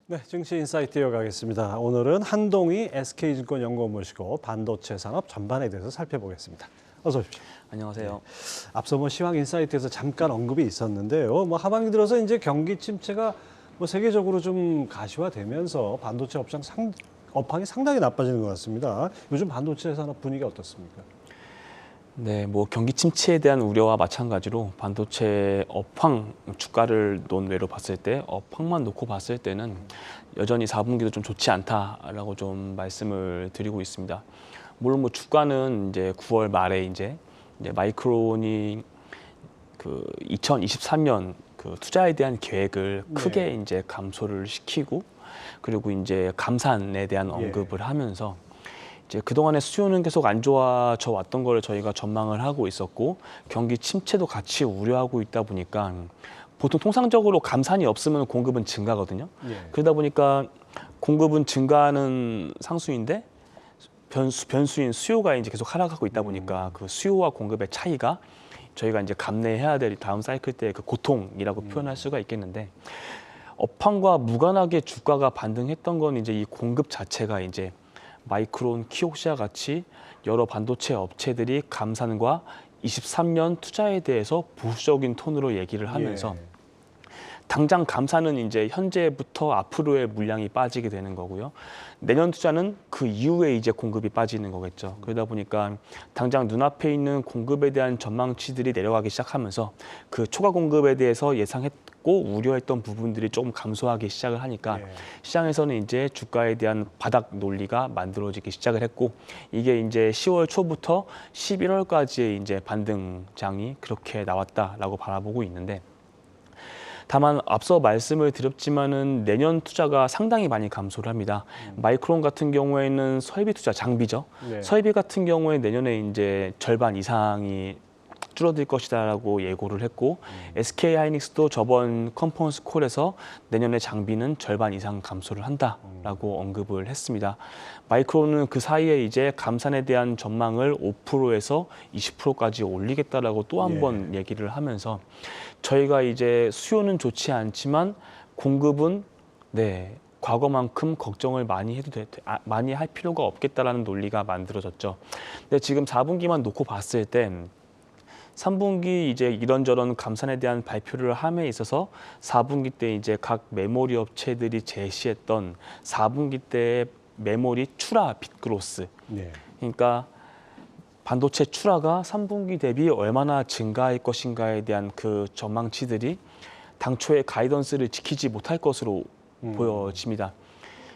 네, 증시 인사이트 이어가겠습니다. 오늘은 한동희 SK증권연구원 모시고 반도체 산업 전반에 대해서 살펴보겠습니다. 어서 오십시오. 안녕하세요. 네. 앞서 시황 인사이트에서 잠깐 언급이 있었는데요. 하반기 들어서 이제 경기 침체가 세계적으로 좀 가시화되면서 반도체 업황이 상당히 나빠지는 것 같습니다. 요즘 반도체 산업 분위기 어떻습니까? 네, 경기 침체에 대한 우려와 마찬가지로 반도체 업황 주가를 논외로 봤을 때 업황만 놓고 봤을 때는 여전히 4분기도 좀 좋지 않다라고 좀 말씀을 드리고 있습니다. 물론 주가는 이제 9월 말에 이제 마이크론이 2023년 투자에 대한 계획을 크게 이제 감소를 시키고 그리고 이제 감산에 대한 언급을 하면서 이제 그동안의 수요는 계속 안 좋아져 왔던 걸 저희가 전망을 하고 있었고 경기 침체도 같이 우려하고 있다 보니까 보통 통상적으로 감산이 없으면 공급은 증가거든요. 그러다 보니까 공급은 증가하는 상수인데 변수인 수요가 이제 계속 하락하고 있다 보니까 그 수요와 공급의 차이가 저희가 이제 감내해야 될 다음 사이클 때 그 고통이라고 표현할 수가 있겠는데 업황과 무관하게 주가가 반등했던 건 이제 이 공급 자체가 이제 마이크론, 키옥시아 같이 여러 반도체 업체들이 감산과 23년 투자에 대해서 보수적인 톤으로 얘기를 하면서 당장 감산은 이제 현재부터 앞으로의 물량이 빠지게 되는 거고요. 내년 투자는 그 이후에 이제 공급이 빠지는 거겠죠. 그러다 보니까 당장 눈앞에 있는 공급에 대한 전망치들이 내려가기 시작하면서 그 초과 공급에 대해서 예상했고 우려했던 부분들이 조금 감소하기 시작을 하니까 시장에서는 이제 주가에 대한 바닥 논리가 만들어지기 시작을 했고 이게 이제 10월 초부터 11월까지의 이제 반등장이 그렇게 나왔다라고 바라보고 있는데 다만 앞서 말씀을 드렸지만은 내년 투자가 상당히 많이 감소를 합니다. 마이크론 같은 경우에는 설비 투자, 장비죠. 설비 같은 경우에 내년에 이제 절반 이상이 줄어들 것이다라고 예고를 했고 SK 하이닉스도 저번 컨퍼런스 콜에서 내년에 장비는 절반 이상 감소를 한다라고 언급을 했습니다. 마이크론은 그 사이에 이제 감산에 대한 전망을 5%에서 20%까지 올리겠다라고 또 한 번 얘기를 하면서 저희가 이제 수요는 좋지 않지만 공급은 과거만큼 걱정을 많이 많이 할 필요가 없겠다라는 논리가 만들어졌죠. 근데 지금 4분기만 놓고 봤을 때 3분기 이제 이런저런 감산에 대한 발표를 함에 있어서 4분기 때 이제 각 메모리 업체들이 제시했던 4분기 때 메모리 출하 빗그로스. 그러니까 반도체 출하가 3분기 대비 얼마나 증가할 것인가에 대한 그 전망치들이 당초의 가이던스를 지키지 못할 것으로 보여집니다.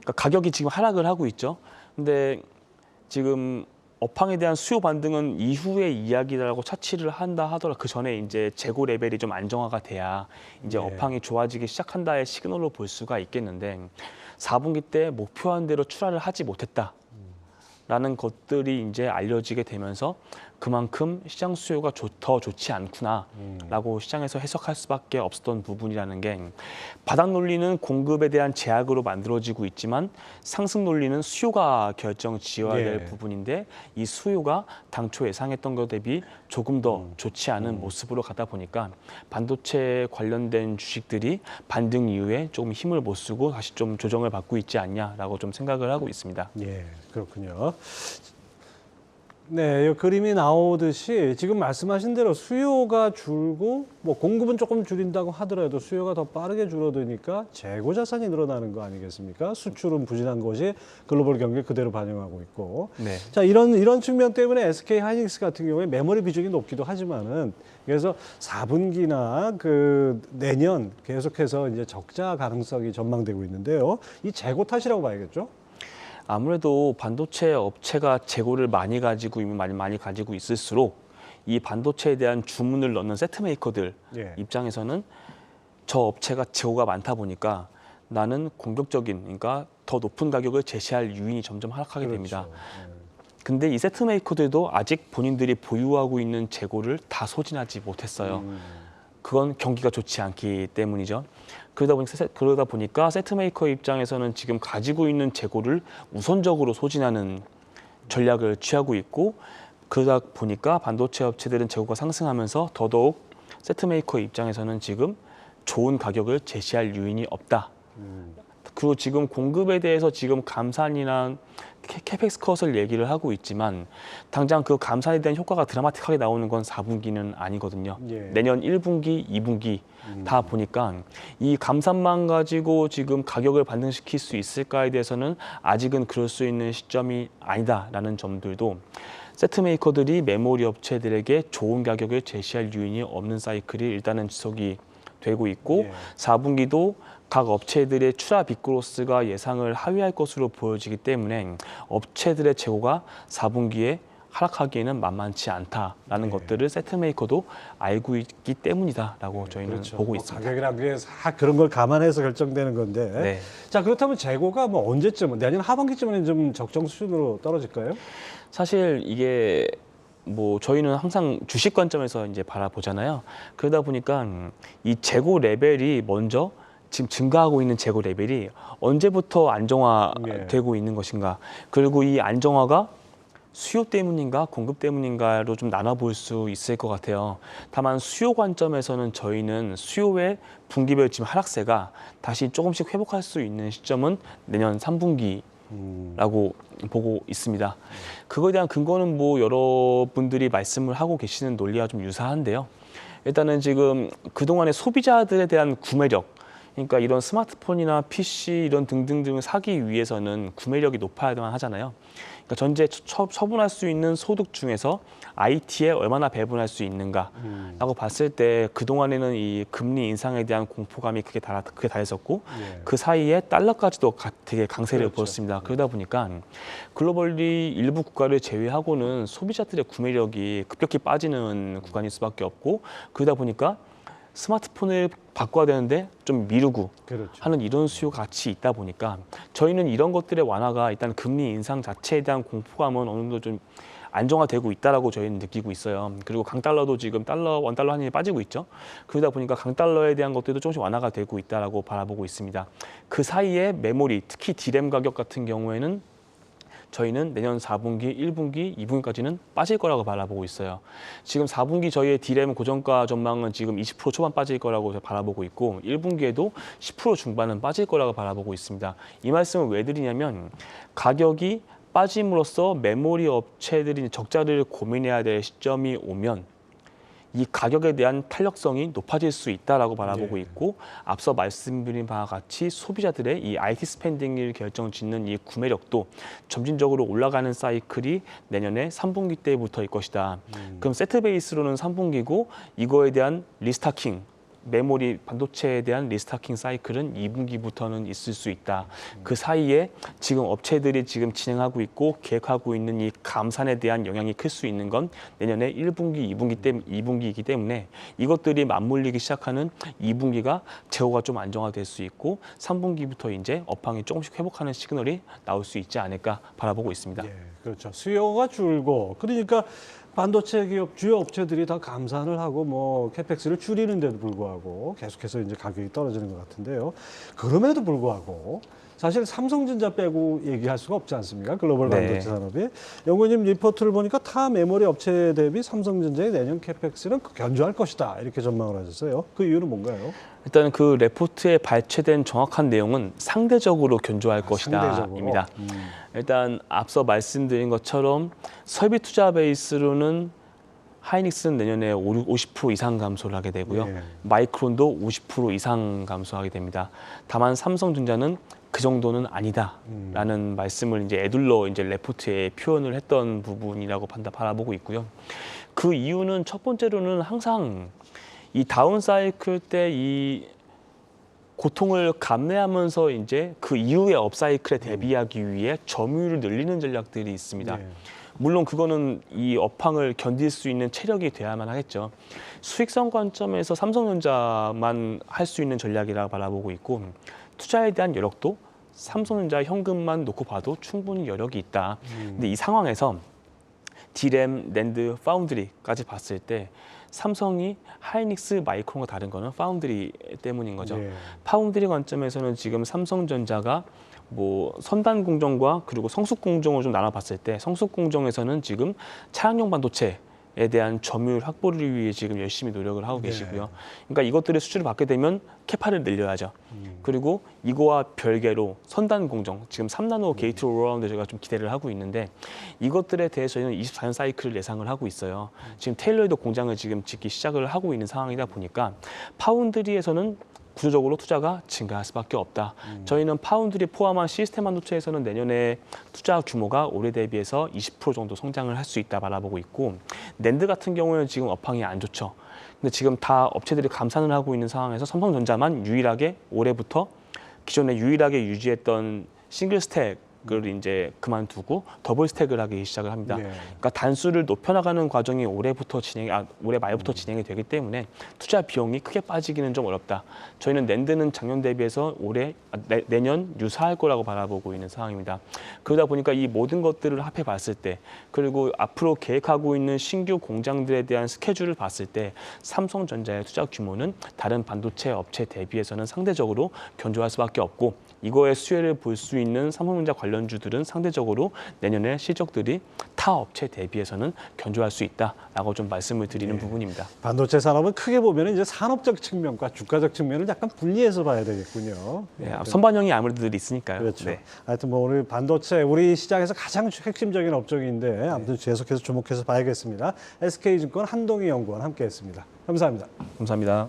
그러니까 가격이 지금 하락을 하고 있죠. 근데 지금 업황에 대한 수요 반등은 이후의 이야기라고 차치를 한다 하더라도 그 전에 이제 재고 레벨이 좀 안정화가 돼야 이제 업황이 좋아지기 시작한다의 시그널로 볼 수가 있겠는데 4분기 때 목표한 대로 출하를 하지 못했다라는 것들이 이제 알려지게 되면서 그만큼 시장 수요가 더 좋지 않구나라고 시장에서 해석할 수밖에 없었던 부분이라는 게 바닥 논리는 공급에 대한 제약으로 만들어지고 있지만 상승 논리는 수요가 결정지어야 될 부분인데 이 수요가 당초 예상했던 것 대비 조금 더 좋지 않은 모습으로 가다 보니까 반도체 관련된 주식들이 반등 이후에 조금 힘을 못 쓰고 다시 좀 조정을 받고 있지 않냐라고 좀 생각을 하고 있습니다. 그렇군요. 네, 이 그림이 나오듯이 지금 말씀하신 대로 수요가 줄고 공급은 조금 줄인다고 하더라도 수요가 더 빠르게 줄어드니까 재고 자산이 늘어나는 거 아니겠습니까? 수출은 부진한 것이 글로벌 경기에 그대로 반영하고 있고. 자, 이런 측면 때문에 SK 하이닉스 같은 경우에 메모리 비중이 높기도 하지만은 그래서 4분기나 내년 계속해서 이제 적자 가능성이 전망되고 있는데요. 이 재고 탓이라고 봐야겠죠? 아무래도 반도체 업체가 재고를 많이 가지고 있을수록 이 반도체에 대한 주문을 넣는 세트 메이커들 입장에서는 저 업체가 재고가 많다 보니까 나는 공격적인, 그러니까 더 높은 가격을 제시할 유인이 점점 하락하게 됩니다. 근데 이 세트 메이커들도 아직 본인들이 보유하고 있는 재고를 다 소진하지 못했어요. 그건 경기가 좋지 않기 때문이죠. 그러다 보니까 세트 메이커 입장에서는 지금 가지고 있는 재고를 우선적으로 소진하는 전략을 취하고 있고 그러다 보니까 반도체 업체들은 재고가 상승하면서 더더욱 세트 메이커 입장에서는 지금 좋은 가격을 제시할 요인이 없다. 그리고 지금 공급에 대해서 지금 감산이나 캐펙스 컷을 얘기를 하고 있지만 당장 그 감산에 대한 효과가 드라마틱하게 나오는 건 4분기는 아니거든요. 예. 내년 1분기, 2분기 다 보니까 이 감산만 가지고 지금 가격을 반등시킬 수 있을까에 대해서는 아직은 그럴 수 있는 시점이 아니다라는 점들도 세트 메이커들이 메모리 업체들에게 좋은 가격을 제시할 요인이 없는 사이클이 일단은 지속이 되고 있고 예. 4분기도 각 업체들의 추라 빅그로스가 예상을 하회할 것으로 보여지기 때문에 업체들의 재고가 4분기에 하락하기에는 만만치 않다라는 네. 것들을 세트 메이커도 알고 있기 때문이다라고 저희는 그렇죠. 보고 뭐 있습니다. 가격이란 게 다 그런 걸 감안해서 결정되는 건데. 네. 자, 그렇다면 재고가 뭐 언제쯤, 내년 하반기쯤에는 좀 적정 수준으로 떨어질까요? 사실 이게 뭐 저희는 항상 주식 관점에서 이제 바라보잖아요. 그러다 보니까 이 재고 레벨이 먼저 지금 증가하고 있는 재고 레벨이 언제부터 안정화되고 있는 것인가. 그리고 이 안정화가 수요 때문인가 공급 때문인가로 좀 나눠볼 수 있을 것 같아요. 다만 수요 관점에서는 저희는 수요의 분기별 지금 하락세가 다시 조금씩 회복할 수 있는 시점은 내년 3분기라고 보고 있습니다. 그거에 대한 근거는 뭐 여러분들이 말씀을 하고 계시는 논리와 좀 유사한데요. 일단은 지금 그동안의 소비자들에 대한 구매력, 그러니까 이런 스마트폰이나 PC 이런 등등등을 사기 위해서는 구매력이 높아야만 하잖아요. 그러니까 전체 처분할 수 있는 소득 중에서 IT에 얼마나 배분할 수 있는가라고 봤을 때 그동안에는 이 금리 인상에 대한 공포감이 크게 달했었고 예. 그 사이에 달러까지도 되게 강세를 그렇죠. 보였습니다. 그러다 보니까 글로벌리 일부 국가를 제외하고는 소비자들의 구매력이 급격히 빠지는 구간일 수밖에 없고 그러다 보니까 스마트폰을 바꿔야 되는데 좀 미루고 그렇죠. 하는 이런 수요가 같이 있다 보니까 저희는 이런 것들의 완화가 일단 금리 인상 자체에 대한 공포감은 어느 정도 좀 안정화되고 있다라고 저희는 느끼고 있어요. 그리고 강달러도 지금 원달러 환율이 빠지고 있죠. 그러다 보니까 강달러에 대한 것들도 조금씩 완화가 되고 있다라고 바라보고 있습니다. 그 사이에 메모리, 특히 디램 가격 같은 경우에는 저희는 내년 4분기, 1분기, 2분기까지는 빠질 거라고 바라보고 있어요. 지금 4분기 저희의 디램 고정가 전망은 지금 20% 초반 빠질 거라고 바라보고 있고 1분기에도 10% 중반은 빠질 거라고 바라보고 있습니다. 이 말씀을 왜 드리냐면 가격이 빠짐으로써 메모리 업체들이 적자를 고민해야 될 시점이 오면 이 가격에 대한 탄력성이 높아질 수 있다라고 바라보고 네. 있고 앞서 말씀드린 바와 같이 소비자들의 이 IT 스pen딩을 결정짓는 이 구매력도 점진적으로 올라가는 사이클이 내년에 3분기 때부터일 것이다. 그럼 세트 베이스로는 3분기고 이거에 대한 리스타킹 메모리 반도체에 대한 리스타킹 사이클은 2분기부터는 있을 수 있다. 그 사이에 지금 업체들이 지금 진행하고 있고 계획하고 있는 이 감산에 대한 영향이 클 수 있는 건 내년에 1분기, 2분기이기 때문에 이것들이 맞물리기 시작하는 2분기가 재고가 좀 안정화될 수 있고 3분기부터 이제 업황이 조금씩 회복하는 시그널이 나올 수 있지 않을까 바라보고 있습니다. 예, 그렇죠. 수요가 줄고 그러니까 반도체 기업 주요 업체들이 다 감산을 하고 뭐 캐펙스를 줄이는데도 불구하고 계속해서 이제 가격이 떨어지는 것 같은데요. 그럼에도 불구하고 사실 삼성전자 빼고 얘기할 수가 없지 않습니까? 글로벌 네. 반도체 산업이. 연구님 리포트를 보니까 타 메모리 업체 대비 삼성전자의 내년 캐펙스는 견조할 것이다 이렇게 전망을 하셨어요. 그 이유는 뭔가요? 일단 그 레포트에 발췌된 정확한 내용은 상대적으로 견조할 것이다입니다. 일단 앞서 말씀드린 것처럼 설비 투자 베이스로는 하이닉스는 내년에 50% 이상 감소를 하게 되고요. 예. 마이크론도 50% 이상 감소하게 됩니다. 다만 삼성전자는 그 정도는 아니다라는 말씀을 이제 에둘러 이제 레포트에 표현을 했던 부분이라고 바라보고 있고요. 그 이유는 첫 번째로는 항상 이 다운 사이클 때 이 고통을 감내하면서 이제 그 이후의 업 사이클에 대비하기 위해 점유율을 늘리는 전략들이 있습니다. 예. 물론 그거는 이 업황을 견딜 수 있는 체력이 돼야만 하겠죠. 수익성 관점에서 삼성전자만 할 수 있는 전략이라 바라보고 있고 투자에 대한 여력도 삼성전자 현금만 놓고 봐도 충분히 여력이 있다. 근데 이 상황에서 디램, 낸드, 파운드리까지 봤을 때 삼성이 하이닉스, 마이크론과 다른 거는 파운드리 때문인 거죠. 예. 파운드리 관점에서는 지금 삼성전자가 뭐 선단 공정과 그리고 성숙 공정을 좀 나눠봤을 때 성숙 공정에서는 지금 차량용 반도체에 대한 점유율 확보를 위해 지금 열심히 노력을 하고 계시고요. 그러니까 이것들의 수주를 받게 되면 캐파를 늘려야죠. 그리고 이거와 별개로 선단 공정, 지금 3나노 게이트 올라운드 제가 좀 기대를 하고 있는데 이것들에 대해서 저희는 24년 사이클을 예상을 하고 있어요. 지금 테일러에도 공장을 지금 짓기 시작을 하고 있는 상황이다 보니까 파운드리에서는 구조적으로 투자가 증가할 수밖에 없다. 저희는 파운드리 포함한 시스템 반도체에서는 내년에 투자 규모가 올해 대비해서 20% 정도 성장을 할 수 있다 바라보고 있고 낸드 같은 경우에는 지금 업황이 안 좋죠. 근데 지금 다 업체들이 감산을 하고 있는 상황에서 삼성전자만 유일하게 올해부터 기존에 유일하게 유지했던 싱글 스택을 이제 그만두고 더블 스택을 하기 시작을 합니다. 그러니까 단수를 높여나가는 과정이 올해 말부터 진행이 되기 때문에 투자 비용이 크게 빠지기는 좀 어렵다. 저희는 낸드는 작년 대비해서 내년 유사할 거라고 바라보고 있는 상황입니다. 그러다 보니까 이 모든 것들을 합해 봤을 때 그리고 앞으로 계획하고 있는 신규 공장들에 대한 스케줄을 봤을 때 삼성전자의 투자 규모는 다른 반도체 업체 대비해서는 상대적으로 견조할 수밖에 없고 이거의 수혜를 볼 수 있는 삼성전자 관련주들은 상대적으로 내년에 실적들이 타 업체 대비해서는 견조할 수 있다라고 좀 말씀을 드리는 부분입니다. 반도체 산업은 크게 보면 이제 산업적 측면과 주가적 측면을 약간 분리해서 봐야 되겠군요. 선반영이 아무래도 늘 있으니까요. 그렇죠. 하여튼 뭐 오늘 반도체 우리 시장에서 가장 핵심적인 업종인데 아무튼 계속해서 주목해서 봐야겠습니다. SK증권 한동희 연구원 함께했습니다. 감사합니다. 감사합니다.